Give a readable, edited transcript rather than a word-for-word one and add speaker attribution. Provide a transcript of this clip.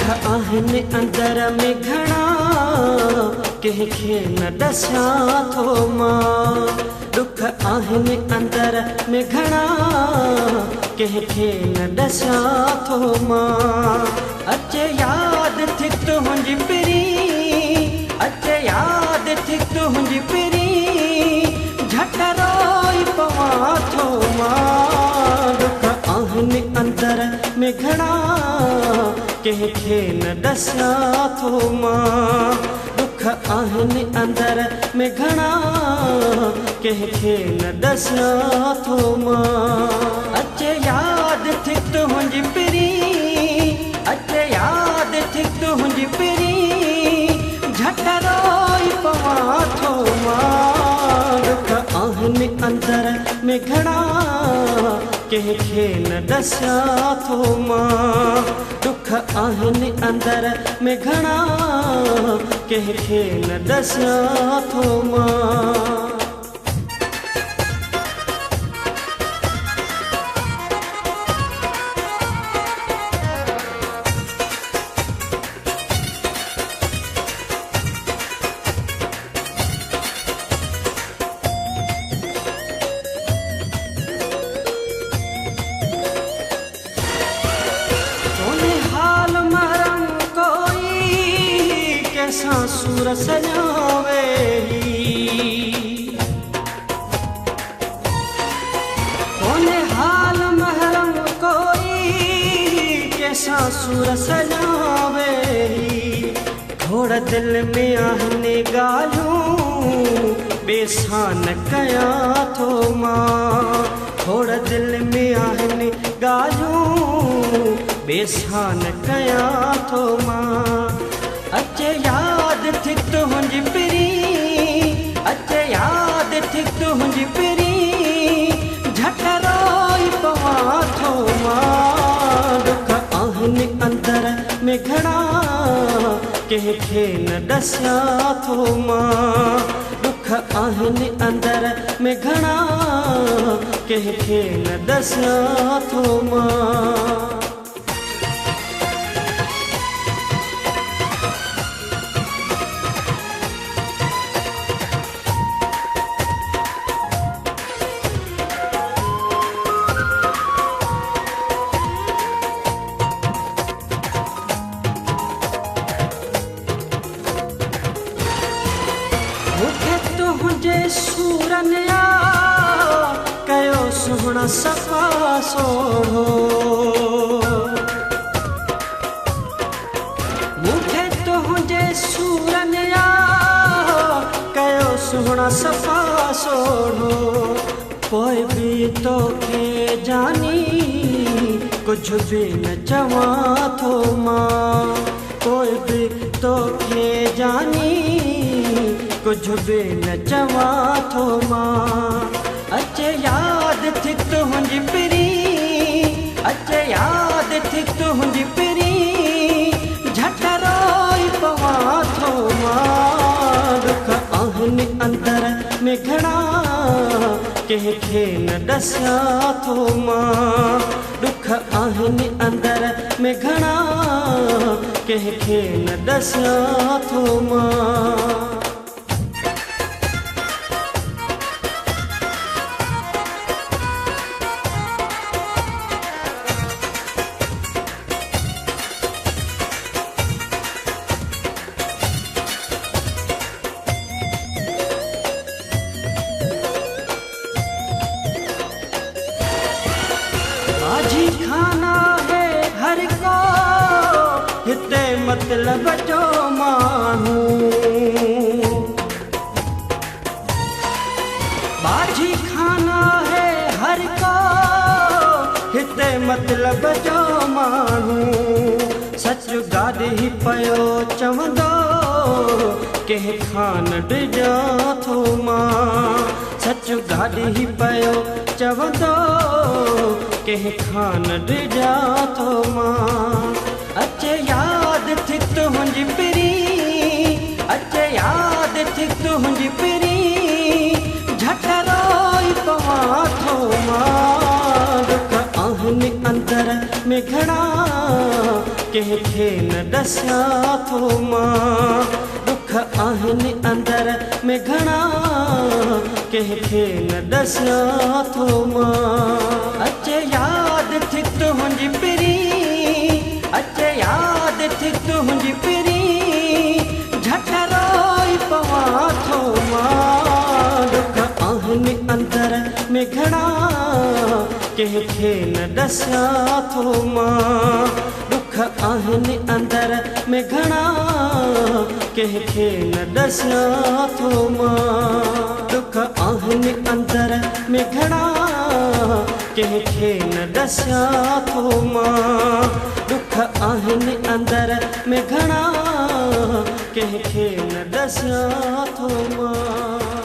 Speaker 1: आहिनि अंदर में घणा कंहिंखे न ॾसां थो मां। दुख आहिनि अंदर में घणा कंहिंखे न ॾसां थो मां। अचे यादि थी तुंहिंजी पिरी, अचे यादि थी तुंहिंजी पिरी, झट रोई पवां थो मां। दुख आहिनि अंदर में घणा कंहिंखे न ॾसां थो मां। दुख आहिनि अंदर में घणा कंहिंखे न ॾसां थो मां। अचे यादि थी तुंहिंजी पिरी, अचे यादि थी तुंहिंजी पिरी, झट रोई पवां थो मां। दुख आहिनि अंदर में घणा कंहिंखे न ॾसां थो मां। दुख आहिनि अंदर में घणा कंहिंखे न ॾसां थो मां। सुर सजावे कोने हाल महरम कोई कैसा सुर सजावे। थोड़ दिल में आहिनि ॻाल्हियूं बेसां न कयां थो मां। थोड़ दिल में आहिनि ॻाल्हियूं बेसां न कयां थो मां। अचे यादि थी तुंहिंजी पिरी, अचे यादि थी तुंहिंजी पिरी, झट रोई पवां थो मां। दुख आहिनि अंदर में घणा कंहिंखे न ॾसां थो मां। दुख आहिनि अंदर में घणा कंहिंखे न ॾसां थो मां। मूंखे तुंहिंजे सूरनि या कयो सुहिणा सफ़ा सोढ़ो। मूंखे तुंहिंजे सूरनि या कयो सुहिणा सफ़ा सोढ़ो। पोइ बि तोखे जानी कुझु बि न चवां थो मां। पोइ बि तोखे जानी कुझु बि न चवां थो मां। अचे यादि थी तुंहिंजी पिरी, अचे यादि थी तुंहिंजी पिरी, झट रोई पवां थो मां। दुख आहिनि अंदर में घणा कंहिंखे न ॾसां थो मां। दुख आहिनि अंदर में घणा कंहिंखे न ॾसां थो मां। माझी खाना है हर को हिते मतलब जो मानू। माझी खाना है हर को हिते मतलब जो मानू। सच गाॾी ही पयो चवंदो कंहिं खान ॾिजां थो मां। सच गाॾी ही पयो चवंदो कंहिं खान ॾिजां थो मां। अचे यादि थी तुंहिंजी पिरी, अचे यादि थी तुंहिंजी पिरी, झट रोई पवां थो मां। दुख आहिनि अंदर में घणा कंहिंखे न ॾसियां थो मां। दुख आहिनि अंदर में घणा कंहिंखे न ॾसियां थो मां। अचे यादि थी तुंहिंजी पिरी, अचे यादि थी तुंहिंजी पिरी, झट रोई पवां थो मां। दुख आहिनि अंदर में घणा कंहिंखे न ॾसियां थो मां। दुख आहिनि अंदर में घणा कंहिंखे न ॾसियां थो मां। दुख आहिनि अंदर में घणा कंहिंखे न ॾसियां थो मां। दुख आहिनि अंदर में घणा कंहिंखे न ॾसियां थो मां।